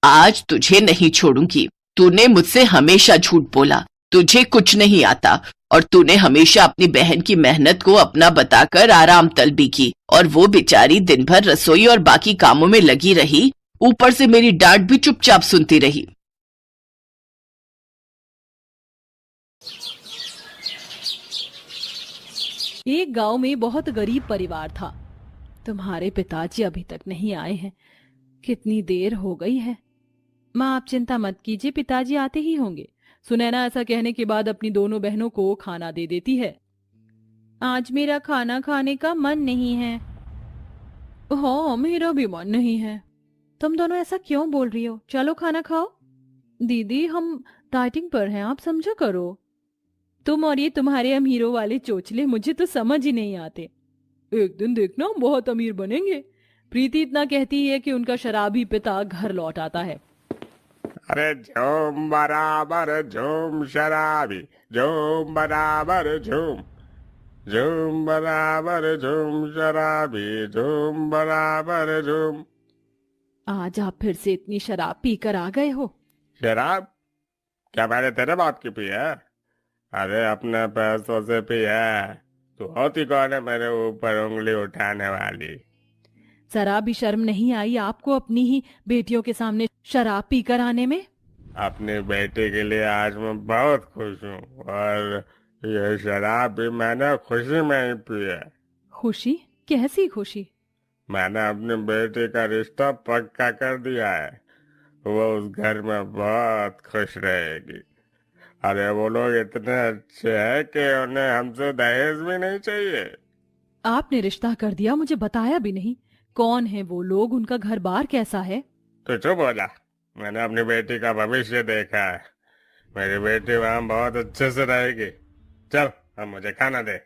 आज तुझे नहीं छोड़ूंगी। तूने मुझसे हमेशा झूठ बोला, तुझे कुछ नहीं आता और तूने हमेशा अपनी बहन की मेहनत को अपना बताकर आराम तलबी की, और वो बेचारी दिन भर रसोई और बाकी कामों में लगी रही, ऊपर से मेरी डांट भी चुपचाप सुनती रही। एक गांव में बहुत गरीब परिवार था। तुम्हारे पिताजी अभी तक नहीं आए हैं। कितनी देर हो गई है। माँ, आप चिंता मत कीजिए, पिताजी आते ही होंगे। सुनैना ऐसा कहने के बाद अपनी दोनों बहनों को खाना दे देती है। आज मेरा खाना खाने का मन नहीं है। हाँ, मेरा भी मन नहीं है। तुम दोनों ऐसा क्यों बोल रही हो? चलो खाना खाओ। दीदी, हम डाइटिंग पर हैं, आप समझा करो। तुम और ये तुम्हारे अमीरों वाले चोचले मुझे तो समझ ही नहीं आते। एक दिन देखना हम बहुत अमीर बनेंगे। प्रीति इतना कहती है कि उनका शराबी पिता घर लौट आता है। अरे झूम बराबर झूम शराबी, झूम बराबर झूम, झूम बराबर झूम शराबी, झूम बराबर झूम। आज आप फिर से इतनी शराब पीकर आ गए हो? शराब? क्या मैंने तेरे बाप की पी है? अरे अपने पैसों से पी है। तू होती कौन है मेरे ऊपर उंगली उठाने वाली? जरा भी शर्म नहीं आई आपको अपनी ही बेटियों के सामने शराब पीकर आने में? अपनी बेटी के लिए आज मैं बहुत खुश हूँ, और ये शराब भी मैंने खुशी में ही पी है। खुशी? कैसी खुशी? मैंने अपनी बेटी का रिश्ता पक्का कर दिया है। वो उस घर में बहुत खुश रहेगी। अरे वो लोग इतने अच्छे हैं कि उन्हें हमसे दहेज भी नहीं चाहिए। आपने रिश्ता कर दिया, मुझे बताया भी नहीं। कौन है वो लोग? उनका घर बार कैसा है? तो चुप बोला। मैंने अपनी बेटी का भविष्य देखा है। मेरी बेटी वहाँ बहुत अच्छे से रहेगी। चल, अब मुझे खाना दे।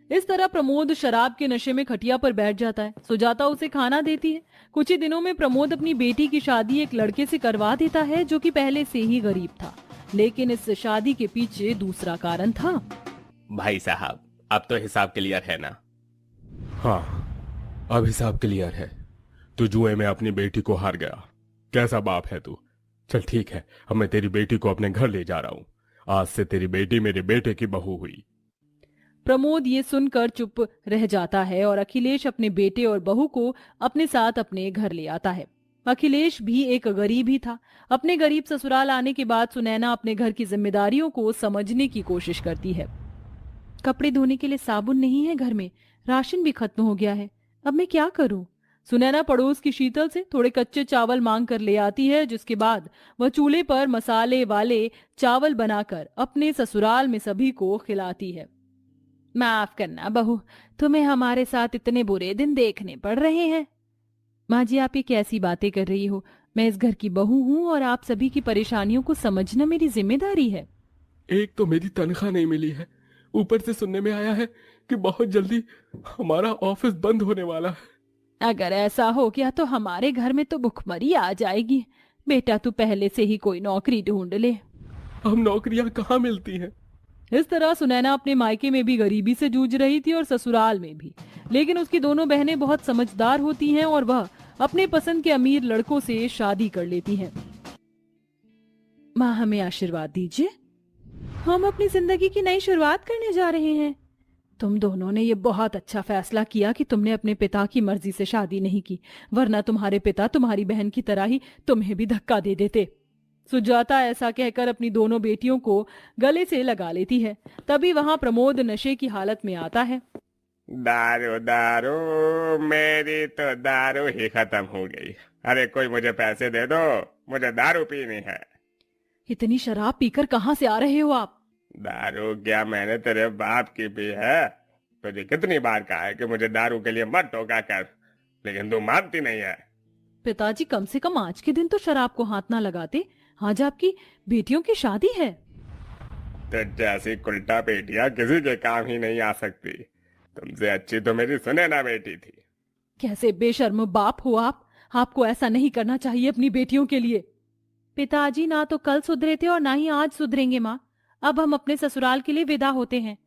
इस तरह प्रमोद शराब के नशे में खटिया पर बैठ जाता है। सुजाता उसे खाना देती है। कुछ ही दिनों में प्रमोद अपनी बेटी की शादी एक लड़के से करवा देता है जो कि पहले से ही गरीब था, लेकिन इस शादी के पीछे दूसरा कारण था। भाई साहब, अब तो हिसाब क्लियर है ना? हाँ, अब हिसाब क्लियर है। तू जुए में अपनी बेटी को हार गया। कैसा बाप है तू? चल ठीक है, अब मैं तेरी बेटी को अपने घर ले जा रहा हूँ। आज से तेरी बेटी मेरे बेटे की बहू हुई। प्रमोद ये सुनकर चुप रह जाता है और अखिलेश अपने बेटे और बहू को अपने साथ अपने घर ले आता है। अखिलेश भी एक गरीब ही था। अपने गरीब ससुराल आने के बाद सुनैना अपने घर की जिम्मेदारियों को समझने की कोशिश करती है। कपड़े धोने के लिए साबुन नहीं है घर में, राशन भी खत्म हो गया है, अब मैं क्या करूं? सुनैना पड़ोस की शीतल से थोड़े कच्चे चावल मांग कर ले आती है, जिसके बाद वह चूल्हे पर मसाले वाले चावल बनाकर अपने ससुराल में सभी को खिलाती है। माफ करना बहू, तुम्हें हमारे साथ इतने बुरे दिन देखने पड़ रहे हैं। माँ जी, आप ये कैसी बातें कर रही हो? मैं इस घर की बहू हूँ और आप सभी की परेशानियों को समझना मेरी जिम्मेदारी है। एक तो मेरी तनख्वाह नहीं मिली है, ऊपर से सुनने में आया है कि बहुत जल्दी हमारा ऑफिस बंद होने वाला है। अगर ऐसा हो गया तो हमारे घर में तो भुखमरी आ जाएगी। बेटा, तू पहले से ही कोई नौकरी ढूंढ ले। हम नौकरियां कहाँ मिलती हैं? इस तरह सुनैना अपने मायके में भी गरीबी से जूझ रही थी और ससुराल में भी, लेकिन उसकी दोनों बहनें बहुत समझदार होती हैं और वह अपने पसंद के अमीर लड़कों से शादी कर लेती हैं। माँ, हमें आशीर्वाद दीजिए। हम अपनी जिंदगी की नई शुरुआत करने जा रहे हैं। तुम दोनों ने ये बहुत अच्छा फैसला किया कि तुमने अपने पिता की मर्जी से शादी नहीं की, वरना तुम्हारे पिता तुम्हारी बहन की तरह ही तुम्हें भी धक्का दे देते। सुजाता ऐसा कहकर अपनी दोनों बेटियों को गले से लगा लेती है। तभी वहां प्रमोद नशे की हालत में आता है। दारू दारू, मेरी तो दारू ही खत्म हो गई। अरे कोई मुझे पैसे दे दो, मुझे दारू पीनी है। इतनी शराब पीकर कहाँ से आ रहे हो आप? दारू क्या मैंने तेरे बाप की पी है? तुझे कितनी बार कहा है कि मुझे दारू के लिए मत टोका कर, लेकिन तू मानती नहीं है। पिताजी, कम से कम आज के दिन तो शराब को हाथ ना लगाते। आज आपकी बेटियों की शादी है। तो जैसी उल्टा बेटियां किसी के काम ही नहीं आ सकती। तुमसे अच्छी तो मेरी सुनैना बेटी थी। कैसे बेशर्म बाप हो आप! आपको ऐसा नहीं करना चाहिए अपनी बेटियों के लिए। पिताजी ना तो कल सुधरे थे और ना ही आज सुधरेंगे माँ। अब हम अपने ससुराल के लिए विदा होते हैं।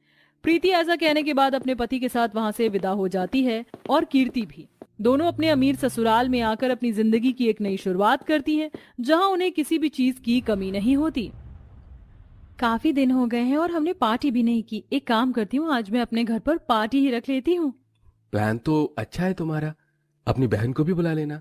प्रीति ऐसा कहने के बाद अपने पति के साथ वहां से विदा हो जाती है और कीर्ति भी। दोनों अपने अमीर ससुराल में आकर अपनी जिंदगी की एक नई शुरुआत करती हैं, जहां उन्हें किसी भी चीज की कमी नहीं होती। काफी दिन हो गए हैं और हमने पार्टी भी नहीं की। एक काम करती हूँ, आज मैं अपने घर पर पार्टी ही रख लेती हूँ। प्लान तो अच्छा है तुम्हारा, अपनी बहन को भी बुला लेना।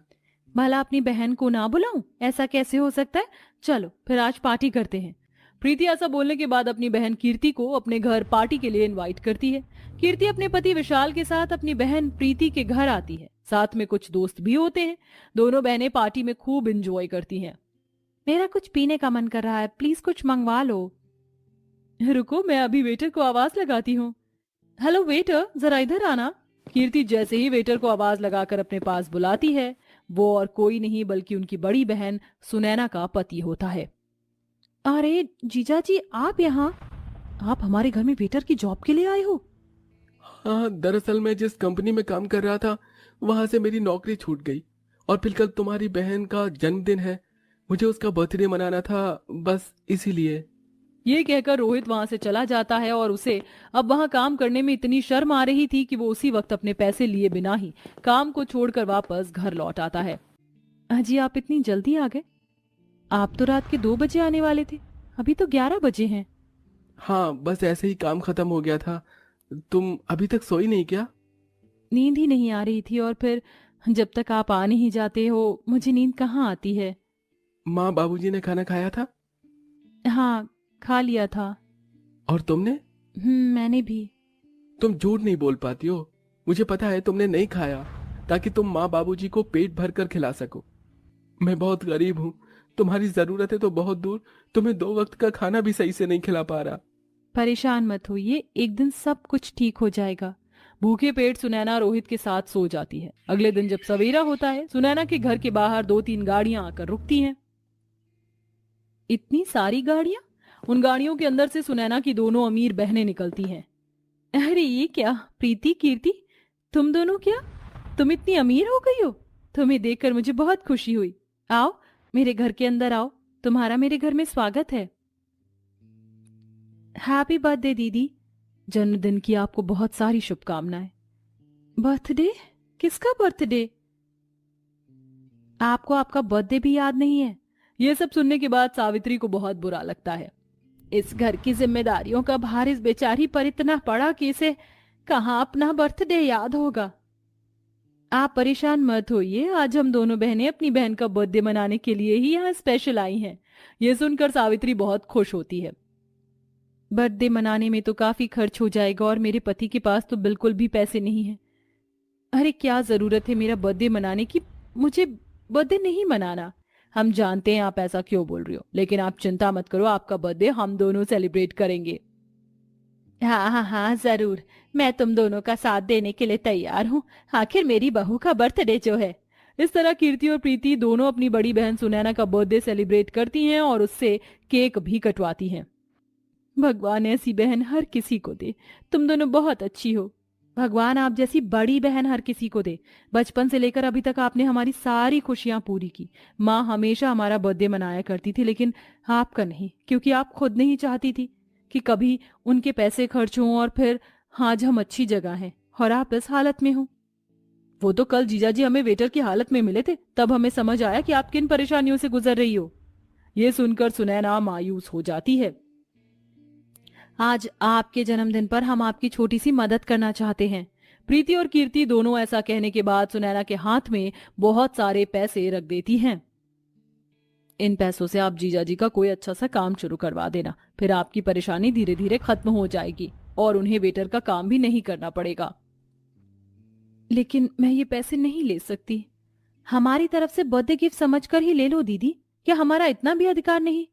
भला अपनी बहन को ना बुलाऊं? ऐसा कैसे हो सकता है? चलो फिर आज पार्टी करते हैं। प्रीति ऐसा बोलने के बाद अपनी बहन कीर्ति को अपने घर पार्टी के लिए इनवाइट करती है। कीर्ति अपने पति विशाल के साथ अपनी बहन प्रीति के घर आती है। साथ में कुछ दोस्त भी होते हैं। दोनों बहनें पार्टी में खूब एंजॉय करती हैं। मेरा कुछ पीने का मन कर रहा है, प्लीज कुछ मंगवा लो। रुको, मैं अभी वेटर को आवाज लगाती हूँ। हेलो वेटर, जरा इधर आना। कीर्ति जैसे ही वेटर को आवाज लगाकर अपने पास बुलाती है, वो और कोई नहीं बल्कि उनकी बड़ी बहन सुनैना का पति होता है। अरे जीजा जी, आप यहाँ? आप हमारे घर में वेटर की जॉब के लिए आए हो? हाँ, दरअसल मैं जिस कंपनी में काम कर रहा था वहां से मेरी नौकरी छूट गई और फिर कल तुम्हारी बहन का जन्मदिन है, मुझे उसका बर्थडे मनाना था, बस इसीलिए। ये कहकर रोहित वहां से चला जाता है और उसे अब वहां काम करने में इतनी शर्म आ रही थी कि वो उसी वक्त अपने पैसे लिए बिना ही काम को छोड़कर वापस घर लौट आता है। अजी, आप इतनी जल्दी आ गए? आप तो रात के 2 बजे आने वाले थे, अभी तो 11 बजे हैं। हाँ, बस ऐसे ही काम खत्म हो गया था। तुम अभी तक सोई नहीं क्या? नींद ही नहीं आ रही थी और फिर जब तक आप आ नहीं जाते हो मुझे नींद कहाँ आती है। माँ बाबूजी ने खाना खाया था? हाँ, खा लिया था। और तुमने? मैंने भी। तुम झूठ नहीं बोल पाती हो, मुझे पता है तुमने नहीं खाया ताकि तुम माँ बाबूजी को पेट भर कर खिला सको। मैं बहुत गरीब हूँ, तुम्हारी जरूरत है तो बहुत दूर, तुम्हें 2 वक्त का खाना भी सही से नहीं खिला पा रहा। परेशान मत होइए, एक दिन सब कुछ ठीक हो जाएगा। भूखे पेट सुनैना रोहित के साथ सो जाती है। अगले दिन जब सवेरा होता है, सुनैना के घर के बाहर 2-3 गाड़ियां आकर रुकती हैं। इतनी सारी गाड़ियां? उन गाड़ियों के अंदर से सुनैना की दोनों अमीर बहनें निकलती हैं। अरे ये क्या, प्रीति, कीर्ति, तुम दोनों क्या? तुम इतनी अमीर हो गई हो? तुम्हें देखकर मुझे बहुत खुशी हुई। आओ मेरे घर के अंदर आओ, तुम्हारा मेरे घर में स्वागत है। हैप्पी बर्थडे दीदी, जन्मदिन की आपको बहुत सारी शुभकामनाएं। बर्थडे? किसका बर्थडे? आपको आपका बर्थडे भी याद नहीं है? ये सब सुनने के बाद सावित्री को बहुत बुरा लगता है। इस घर की जिम्मेदारियों का भार इस बेचारी पर इतना पड़ा कि इसे कहाँ अपना बर्थडे याद होगा। आप परेशान मत होइए, आज हम दोनों बहनें अपनी बहन का बर्थडे मनाने के लिए ही यहाँ स्पेशल आई हैं। ये सुनकर सावित्री बहुत खुश होती है। बर्थडे मनाने में तो काफी खर्च हो जाएगा और मेरे पति के पास तो बिल्कुल भी पैसे नहीं हैं। अरे क्या जरूरत है मेरा बर्थडे मनाने की? मुझे बर्थडे नहीं मनाना। हम जानते हैं आप ऐसा क्यों बोल रही हो, लेकिन आप चिंता मत करो, आपका बर्थडे हम दोनों सेलिब्रेट करेंगे। हाँ हाँ हाँ जरूर, मैं तुम दोनों का साथ देने के लिए तैयार हूँ। आखिर मेरी बहू का बर्थडे जो है। इस तरह कीर्ति और प्रीति दोनों अपनी बड़ी बहन सुनैना का बर्थडे सेलिब्रेट करती हैं और उससे केक भी कटवाती हैं। भगवान ऐसी बहन हर किसी को दे, तुम दोनों बहुत अच्छी हो। भगवान आप जैसी बड़ी बहन हर किसी को दे। बचपन से लेकर अभी तक आपने हमारी सारी खुशियां पूरी की। माँ हमेशा हमारा बर्थडे मनाया करती थी, लेकिन आपका नहीं, क्योंकि आप खुद नहीं चाहती थी कि कभी उनके पैसे खर्च हों और फिर आज हम अच्छी जगह हैं और आप इस हालत में हो। वो तो कल जीजा जी हमें वेटर की हालत में मिले थे, तब हमें समझ आया कि आप किन परेशानियों से गुजर रही हो। ये सुनकर सुनैना मायूस हो जाती है। आज आपके जन्मदिन पर हम आपकी छोटी सी मदद करना चाहते हैं। प्रीति और कीर्ति दोनों ऐसा कहने के बाद सुनैना के हाथ में बहुत सारे पैसे रख देती हैं। इन पैसों से आप जीजा जी का कोई अच्छा सा काम शुरू करवा देना, फिर आपकी परेशानी धीरे धीरे खत्म हो जाएगी और उन्हें वेटर का काम भी नहीं करना पड़ेगा। लेकिन मैं ये पैसे नहीं ले सकती। हमारी तरफ से बर्थडे गिफ्ट समझकर ही ले लो दीदी, क्या हमारा इतना भी अधिकार नहीं?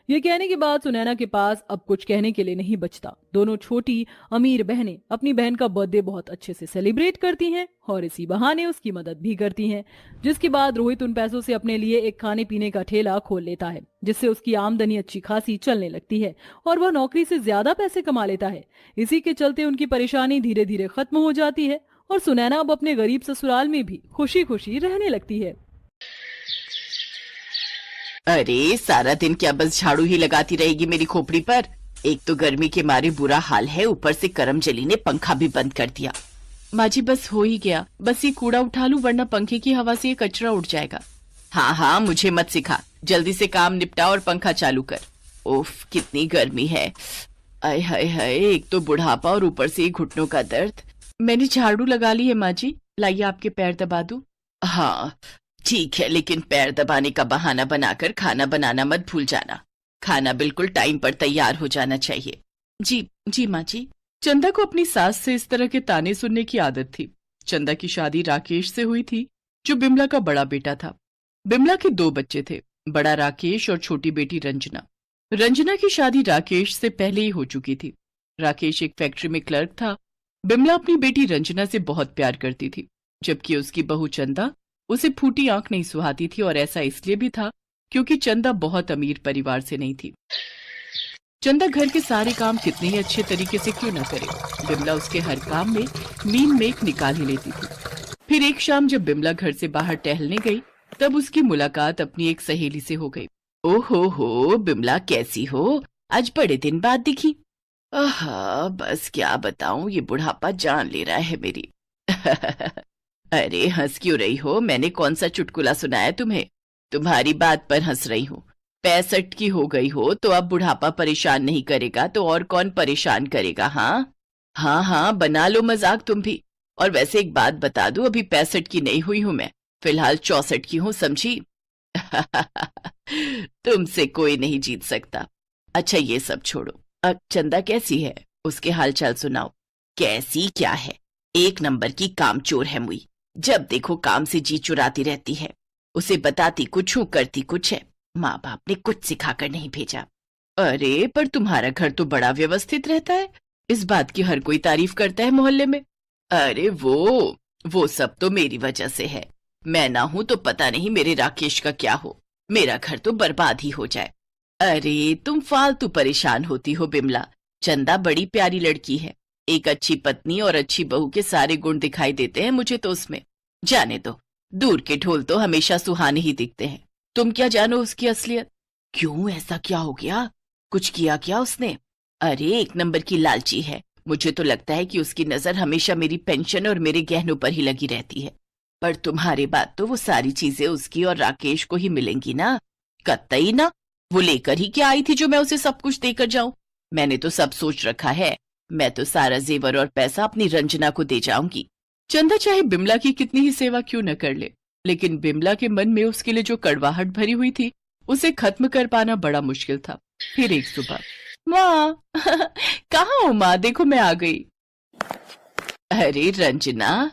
ये कहने के बाद सुनैना के पास अब कुछ कहने के लिए नहीं बचता। दोनों छोटी अमीर बहनें अपनी बहन का बर्थडे बहुत अच्छे से सेलिब्रेट करती हैं और इसी बहाने उसकी मदद भी करती हैं। जिसके बाद रोहित उन पैसों से अपने लिए एक खाने पीने का ठेला खोल लेता है, जिससे उसकी आमदनी अच्छी खासी चलने लगती है और वह नौकरी से ज्यादा पैसे कमा लेता है। इसी के चलते उनकी परेशानी धीरे धीरे खत्म हो जाती है और सुनैना अब अपने गरीब ससुराल में भी खुशी खुशी रहने लगती है। अरे सारा दिन क्या बस झाड़ू ही लगाती रहेगी मेरी खोपड़ी पर? एक तो गर्मी के मारे बुरा हाल है, ऊपर से करमजली ने पंखा भी बंद कर दिया। माँ जी बस हो ही गया, बस ये कूड़ा उठा लूं वरना पंखे की हवा से ये कचरा उड़ जाएगा। हाँ हाँ, मुझे मत सिखा, जल्दी से काम निपटा और पंखा चालू कर। उफ, कितनी गर्मी है। आय हाय हाय, एक तो बुढ़ापा और ऊपर से ये घुटनों का दर्द। मैंने झाड़ू लगा ली है माँ जी, लाइए आपके पैर दबा दूं। हाँ ठीक है, लेकिन पैर दबाने का बहाना बनाकर खाना बनाना मत भूल जाना। खाना बिल्कुल टाइम पर तैयार हो जाना चाहिए। जी जी माँ जी। चंदा को अपनी सास से इस तरह के ताने सुनने की आदत थी। चंदा की शादी राकेश से हुई थी, जो बिमला का बड़ा बेटा था। बिमला के 2 बच्चे थे, बड़ा राकेश और छोटी बेटी रंजना। रंजना की शादी राकेश से पहले ही हो चुकी थी। राकेश एक फैक्ट्री में क्लर्क था। बिमला अपनी बेटी रंजना से बहुत प्यार करती थी, जबकि उसकी बहू चंदा उसे फूटी आंख नहीं सुहाती थी, और ऐसा इसलिए भी था क्योंकि चंदा बहुत अमीर परिवार से नहीं थी। चंदा घर के सारे काम कितने ही अच्छे तरीके से क्यों न करे, बिमला उसके हर काम में मीन मेक निकाल ही लेती थी। फिर एक शाम जब बिमला घर से बाहर टहलने गई, तब उसकी मुलाकात अपनी एक सहेली से हो गई। ओहो बिमला, कैसी हो? आज बड़े दिन बाद दिखी। आहा, बस क्या बताऊं, ये बुढ़ापा जान ले रहा है मेरी। अरे हंस क्यों रही हो? मैंने कौन सा चुटकुला सुनाया तुम्हें? तुम्हारी बात पर हंस रही हूँ। 65 की हो गई हो तो अब बुढ़ापा परेशान नहीं करेगा तो और कौन परेशान करेगा? हाँ हाँ हाँ, बना लो मजाक तुम भी। और वैसे एक बात बता दूं, अभी 65 की नहीं हुई हूं मैं, फिलहाल 64 की हूँ, समझी? तुमसे कोई नहीं जीत सकता। अच्छा ये सब छोड़ो, अब चंदा कैसी है? उसके हालचाल सुनाओ। कैसी क्या है, एक नंबर की कामचोर है मुई। जब देखो काम से जी चुराती रहती है। उसे बताती कुछ हूँ, करती कुछ है। माँ बाप ने कुछ सिखाकर नहीं भेजा। अरे पर तुम्हारा घर तो बड़ा व्यवस्थित रहता है, इस बात की हर कोई तारीफ करता है मोहल्ले में। अरे वो सब तो मेरी वजह से है। मैं ना हूं तो पता नहीं मेरे राकेश का क्या हो, मेरा घर तो बर्बाद ही हो जाए। अरे तुम फालतू परेशान होती हो बिमला, चंदा बड़ी प्यारी लड़की है। एक अच्छी पत्नी और अच्छी बहू के सारे गुण दिखाई देते हैं मुझे तो उसमें। जाने दो, दूर के ढोल तो हमेशा सुहाने ही दिखते हैं। तुम क्या जानो उसकी असलियत? क्यों, ऐसा क्या हो गया? कुछ किया क्या उसने? अरे एक नंबर की लालची है। मुझे तो लगता है कि उसकी नजर हमेशा मेरी पेंशन और मेरे गहनों पर ही लगी रहती है। पर तुम्हारे बाद तो वो सारी चीजें उसकी और राकेश को ही मिलेंगी ना? कतई ना, वो लेकर ही क्या आई थी जो मैं उसे सब कुछ देकर जाऊं? मैंने तो सब सोच रखा है, मैं तो सारा जेवर और पैसा अपनी रंजना को दे जाऊंगी। चंदा चाहे बिमला की कितनी ही सेवा क्यों न कर ले, लेकिन बिमला के मन में उसके लिए जो कड़वाहट भरी हुई थी, उसे खत्म कर पाना बड़ा मुश्किल था। फिर एक सुबह, माँ कहाँ हो माँ, देखो मैं आ गई। अरे रंजना,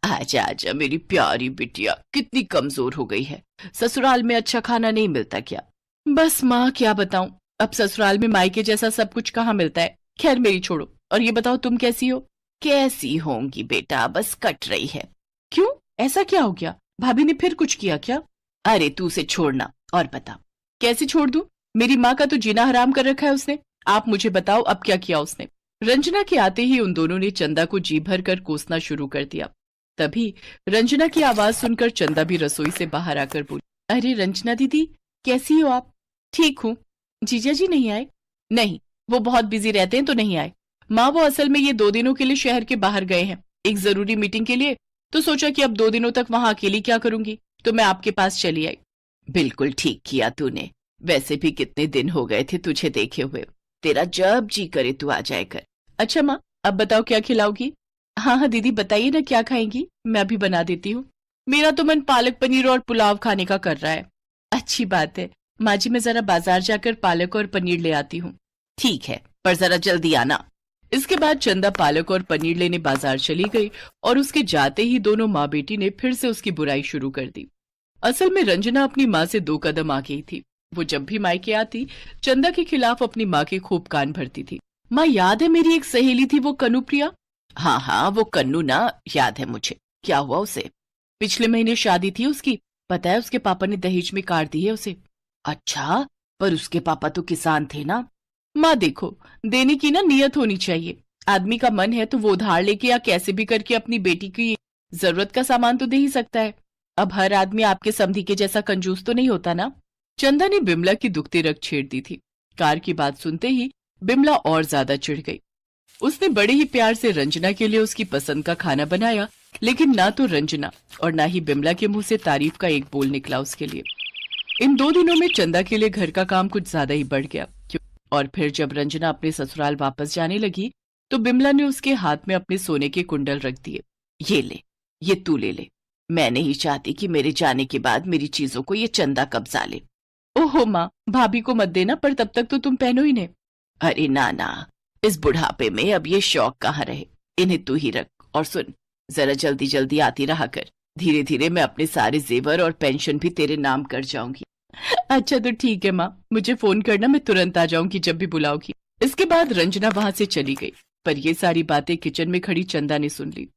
आजा आजा मेरी प्यारी बिटिया, कितनी कमजोर हो गई है। ससुराल में अच्छा खाना नहीं मिलता क्या? बस माँ क्या बताऊं, अब ससुराल में मायके जैसा सब कुछ कहाँ मिलता है। खैर मेरी छोड़ो, और ये बताओ तुम कैसी हो? कैसी होंगी बेटा, बस कट रही है। क्यों, ऐसा क्या हो गया? भाभी ने फिर कुछ किया क्या? अरे तू उसे छोड़ना और बता। कैसे छोड़ दूं? मेरी माँ का तो जीना हराम कर रखा है उसने। आप मुझे बताओ अब क्या किया उसने? रंजना के आते ही उन दोनों ने चंदा को जी भर कर कोसना शुरू कर दिया। तभी रंजना की आवाज सुनकर चंदा भी रसोई से बाहर आकर बोली, अरे रंजना दीदी कैसी हो आप? ठीक हूँ। जीजा जी नहीं आए? नहीं, वो बहुत बिजी रहते हैं तो नहीं आए। माँ वो असल में ये 2 दिनों के लिए शहर के बाहर गए हैं, एक जरूरी मीटिंग के लिए। तो सोचा कि अब 2 दिनों तक वहां अकेली क्या करूंगी, तो मैं आपके पास चली आई। बिल्कुल ठीक किया तूने, वैसे भी कितने दिन हो गए थे तुझे देखे हुए। तेरा जब जी करे तू आ जाए कर। अच्छा माँ, अब बताओ क्या खिलाओगी? हाँ हाँ दीदी बताइए ना, क्या खाएंगी, मैं भी बना देती हूँ। मेरा तो मन पालक पनीर और पुलाव खाने का कर रहा है। अच्छी बात है माँ जी, मैं जरा बाजार जाकर पालक और पनीर ले आती हूँ। ठीक है, पर जरा जल्दी आना। इसके बाद चंदा पालक और पनीर लेने बाजार चली गई, और उसके जाते ही दोनों माँ बेटी ने फिर से उसकी बुराई शुरू कर दी। असल में रंजना अपनी माँ से 2 कदम आगे ही थी। वो जब भी मायके आती, चंदा के खिलाफ अपनी माँ के खूब कान भरती थी। माँ याद है मेरी एक सहेली थी, वो कनुप्रिया? हाँ हाँ, वो कन्नू ना, याद है मुझे। क्या हुआ उसे? पिछले महीने शादी थी उसकी, पता है उसके पापा ने दहेज में काट दी है उसे। अच्छा, पर उसके पापा तो किसान थे ना? माँ देखो, देने की ना नियत होनी चाहिए। आदमी का मन है तो वो उधार लेके या कैसे भी करके अपनी बेटी की जरूरत का सामान तो दे ही सकता है। अब हर आदमी आपके समधी के जैसा कंजूस तो नहीं होता ना। चंदा ने बिमला की दुखती रग छेड़ दी थी। कार की बात सुनते ही बिमला और ज्यादा चिढ़ गई। उसने बड़े ही प्यार से रंजना के लिए उसकी पसंद का खाना बनाया, लेकिन ना तो रंजना और ना ही बिमला के मुंह से तारीफ का एक बोल निकला उसके लिए। इन 2 दिनों में चंदा के लिए घर का काम कुछ ज्यादा ही बढ़ गया। और फिर जब रंजना अपने ससुराल वापस जाने लगी तो बिमला ने उसके हाथ में अपने सोने के कुंडल रख दिए। ये ले, ये तू ले ले। मैं नहीं चाहती कि मेरे जाने के बाद मेरी चीजों को ये चंदा कब्जा ले। ओहो माँ, भाभी को मत देना, पर तब तक तो तुम पहनो ही ने। अरे ना ना, इस बुढ़ापे में अब ये शौक कहाँ रहे, इन्हें तू ही रख। और सुन, जरा जल्दी जल्दी आती रहा कर, धीरे धीरे मैं अपने सारे जेवर और पेंशन भी तेरे नाम कर जाऊंगी। अच्छा तो ठीक है माँ, मुझे फोन करना, मैं तुरंत आ जाऊंगी जब भी बुलाओगी। इसके बाद रंजना वहां से चली गई, पर ये सारी बातें किचन में खड़ी चंदा ने सुन ली।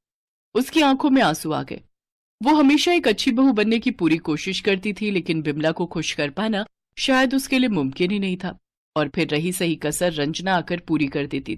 उसकी आंखों में आंसू आ गए। वो हमेशा एक अच्छी बहू बनने की पूरी कोशिश करती थी, लेकिन बिमला को खुश कर पाना शायद उसके लिए मुमकिन ही नहीं था। और फिर रही सही कसर रंजना आकर पूरी कर देती